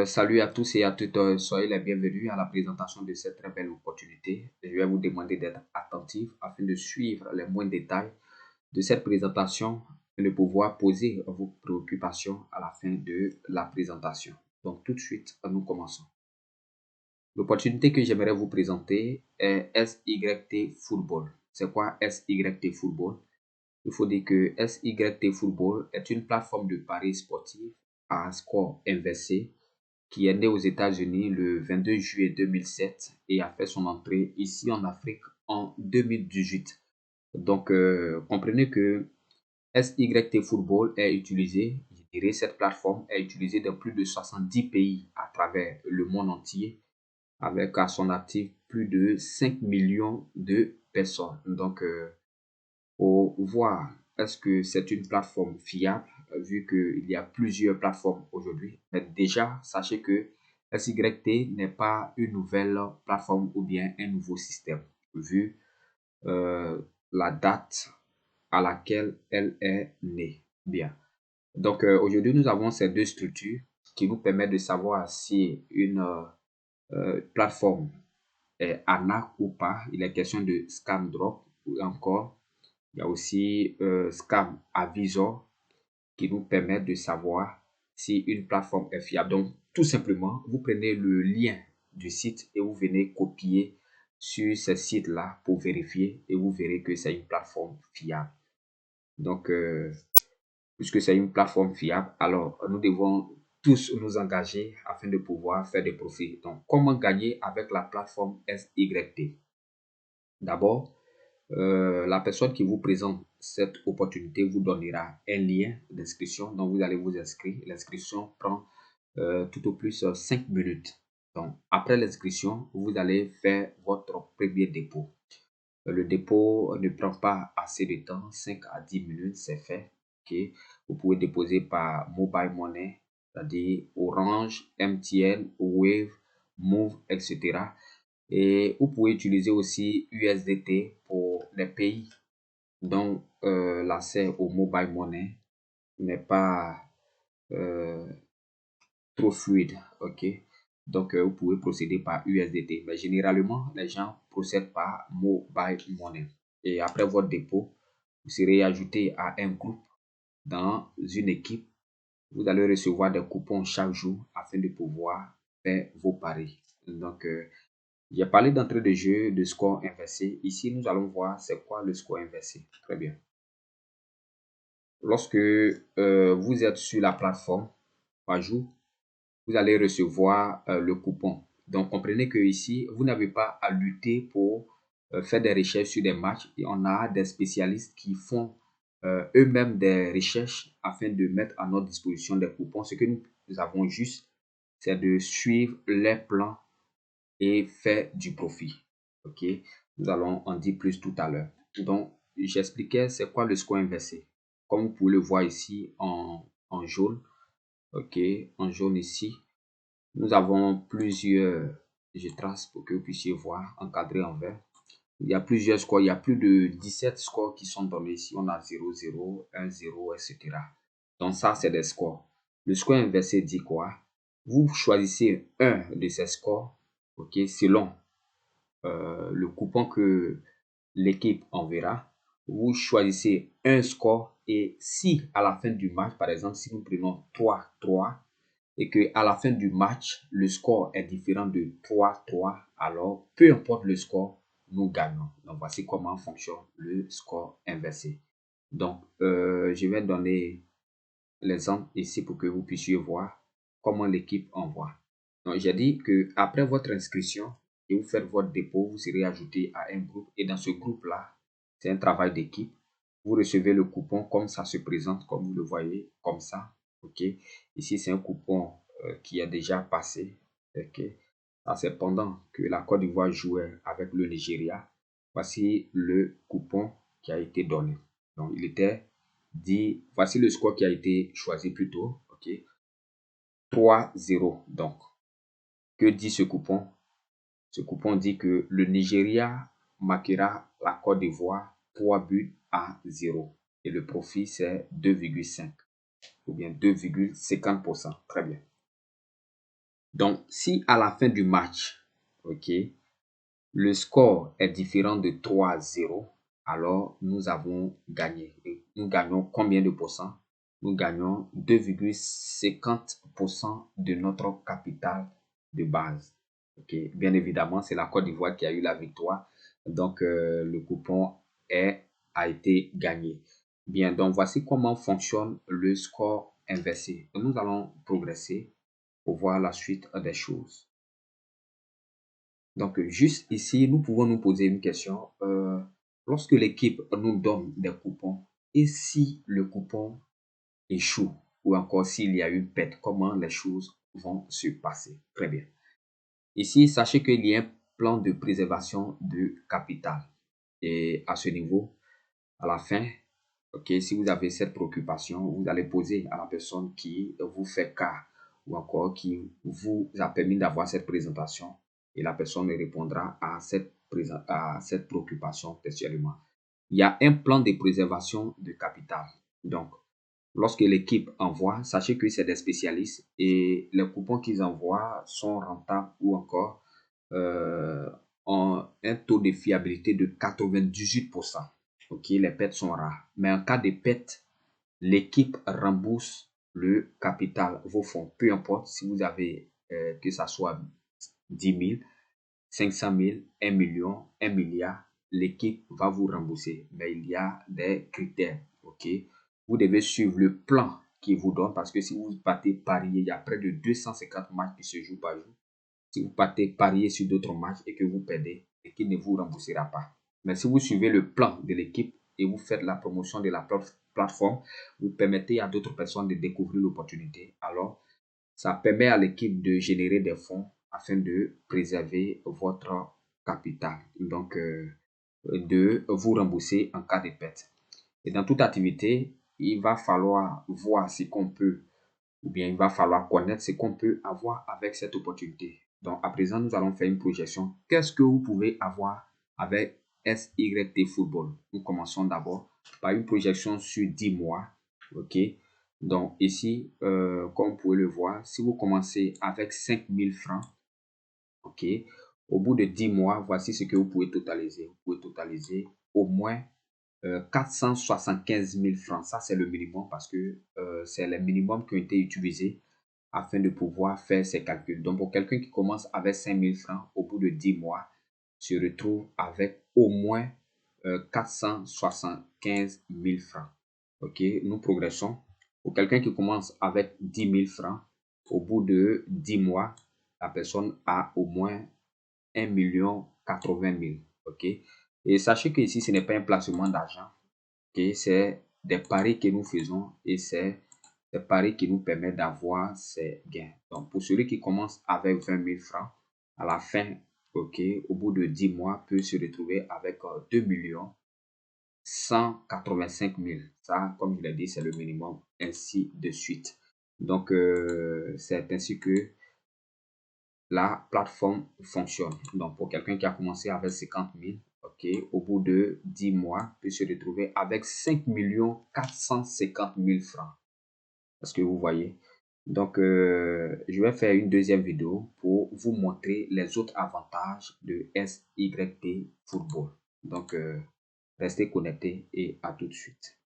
Salut à tous et à toutes, soyez les bienvenus à la présentation de cette très belle opportunité. Je vais vous demander d'être attentifs afin de suivre les moindres détails de cette présentation et de pouvoir poser vos préoccupations à la fin de la présentation. Donc tout de suite, nous commençons. L'opportunité que j'aimerais vous présenter est SYT Football. C'est quoi SYT Football? Il faut dire que SYT Football est une plateforme de paris sportif à score inversé qui est né aux États-Unis le 22 juillet 2007 et a fait son entrée ici en Afrique en 2018. Donc, comprenez que SYT Football est utilisé, je dirais, cette plateforme est utilisée dans plus de 70 pays à travers le monde entier, avec à son actif plus de 5 millions de personnes. Donc, pour voir est-ce que c'est une plateforme fiable, vu qu'il y a plusieurs plateformes aujourd'hui. Mais déjà, sachez que SYT n'est pas une nouvelle plateforme ou bien un nouveau système, vu euh, la date à laquelle elle est née. Bien. Donc, aujourd'hui, nous avons ces deux structures qui nous permettent de savoir si une plateforme est ANAC ou pas. Il est question de scam drop ou encore il y a aussi Scam Avisor qui nous permet de savoir si une plateforme est fiable. Donc, tout simplement, vous prenez le lien du site et vous venez copier sur ce site-là pour vérifier et vous verrez que c'est une plateforme fiable. Donc, puisque c'est une plateforme fiable, alors nous devons tous nous engager afin de pouvoir faire des profits. Donc, comment gagner avec la plateforme SYT? D'abord, la personne qui vous présente cette opportunité vous donnera un lien d'inscription dont vous allez vous inscrire. L'inscription prend tout au plus 5 minutes. Donc, après l'inscription, vous allez faire votre premier dépôt. Le dépôt ne prend pas assez de temps, 5 à 10 minutes, c'est fait. Okay. Vous pouvez déposer par Mobile Money, c'est-à-dire Orange, MTN, Wave, Move, etc. Et vous pouvez utiliser aussi USDT pour les pays dont l'accès au mobile money n'est pas euh, trop fluide. Ok, donc vous pouvez procéder par USDT, mais généralement les gens procèdent par mobile money. Et après votre dépôt, vous serez ajouté à un groupe dans une équipe. Vous allez recevoir des coupons chaque jour afin de pouvoir faire vos paris. Donc, j'ai parlé d'entrée de jeu, de score inversé. Ici, nous allons voir c'est quoi le score inversé. Très bien. Lorsque vous êtes sur la plateforme par jour, vous allez recevoir le coupon. Donc, comprenez que ici, vous n'avez pas à lutter pour faire des recherches sur des matchs. Et on a des spécialistes qui font eux-mêmes des recherches afin de mettre à notre disposition des coupons. Ce que nous avons juste, c'est de suivre les plans et faire du profit. Ok, nous allons en dire plus tout à l'heure. Donc, j'expliquais c'est quoi le score inversé. Comme vous pouvez le voir ici en jaune. Ok, en jaune ici, nous avons plusieurs, je trace pour que vous puissiez voir, encadré en vert. Il y a plusieurs scores, il y a plus de 17 scores qui sont donnés ici. On a 0, 0, 1, 0, etc. Donc ça, c'est des scores. Le score inversé dit quoi? Vous choisissez un de ces scores, ok, selon le coupon que l'équipe enverra. Vous choisissez un score et si à la fin du match, par exemple, si nous prenons 3-3 et que à la fin du match, le score est différent de 3-3, alors peu importe le score, nous gagnons. Donc voici comment fonctionne le score inversé. Donc, je vais donner l'exemple ici pour que vous puissiez voir comment l'équipe envoie. Donc, j'ai dit que après votre inscription et vous faites votre dépôt, vous serez ajouté à un groupe et dans ce groupe-là, c'est un travail d'équipe. Vous recevez le coupon comme ça se présente, comme vous le voyez, comme ça. Ok. Ici, c'est un coupon qui est déjà passé. Ok. Ça, c'est pendant que la Côte d'Ivoire jouait avec le Nigeria. Voici le coupon qui a été donné. Donc, il était dit, voici le score qui a été choisi plus tôt. Ok. 3-0. Donc, que dit ce coupon? Ce coupon dit que le Nigeria marquera la Côte d'Ivoire 3 buts à 0. Et le profit, c'est 2,5 ou bien 2,50%. Très bien. Donc, si à la fin du match, ok, le score est différent de 3-0, alors nous avons gagné. Et nous gagnons combien de pourcents? Nous gagnons 2,50% de notre capital de base. Ok, bien évidemment, c'est la Côte d'Ivoire qui a eu la victoire. Donc, le coupon a été gagné. Bien, donc voici comment fonctionne le score inversé. Nous allons progresser pour voir la suite des choses. Donc, juste ici, nous pouvons nous poser une question. Lorsque l'équipe nous donne des coupons, et si le coupon échoue, ou encore s'il y a une perte, comment les choses vont se passer? Très bien. Ici, sachez qu'il y a un plan de préservation de capital. Et à ce niveau, à la fin, ok, si vous avez cette préoccupation, vous allez poser à la personne qui vous fait cas ou encore qui vous a permis d'avoir cette présentation et la personne répondra à cette préoccupation textuellement. Il y a un plan de préservation de capital. Donc, lorsque l'équipe envoie, sachez que c'est des spécialistes et les coupons qu'ils envoient sont rentables ou encore ont un taux de fiabilité de 98%. Ok, les pertes sont rares. Mais en cas de perte, l'équipe rembourse le capital, vos fonds. Peu importe si vous avez que ça soit 10 000, 500 000, 1 million, 1 milliard, l'équipe va vous rembourser. Mais il y a des critères. Ok, vous devez suivre le plan qu'il vous donne parce que si vous partez parier, il y a près de 250 matchs qui se jouent par jour. Si vous partez parier sur d'autres matchs et que vous perdez, l'équipe ne vous remboursera pas. Mais si vous suivez le plan de l'équipe et vous faites la promotion de la plateforme, vous permettez à d'autres personnes de découvrir l'opportunité. Alors, ça permet à l'équipe de générer des fonds afin de préserver votre capital. Donc, de vous rembourser en cas de perte. Et dans toute activité, il va falloir voir ce qu'on peut, ou bien il va falloir connaître ce qu'on peut avoir avec cette opportunité. Donc, à présent, nous allons faire une projection. Qu'est-ce que vous pouvez avoir avec SYT Football? Nous commençons d'abord par une projection sur 10 mois. OK? Donc, ici, comme vous pouvez le voir, si vous commencez avec 5 000 francs, OK, au bout de 10 mois, voici ce que vous pouvez totaliser. Vous pouvez totaliser au moins 475 000 francs. Ça, c'est le minimum parce que c'est les minimums qui ont été utilisés afin de pouvoir faire ces calculs. Donc, pour quelqu'un qui commence avec 5 000 francs, au bout de 10 mois, se retrouve avec au moins 475 000 francs. OK, nous progressons. Pour quelqu'un qui commence avec 10 000 francs, au bout de 10 mois, la personne a au moins 1 80 000. OK, et sachez que ici, ce n'est pas un placement d'argent. Okay? C'est des paris que nous faisons et c'est des paris qui nous permettent d'avoir ces gains. Donc, pour celui qui commence avec 20 000 francs, à la fin, ok, au bout de 10 mois, peut se retrouver avec 2 185 000. Ça, comme je l'ai dit, c'est le minimum, ainsi de suite. Donc, c'est ainsi que la plateforme fonctionne. Donc, pour quelqu'un qui a commencé avec 50 000, ok, au bout de 10 mois, peut se retrouver avec 5 450 000 francs. Est-ce que vous voyez? Donc, je vais faire une deuxième vidéo pour vous montrer les autres avantages de SYT Football. Donc, restez connectés et à tout de suite.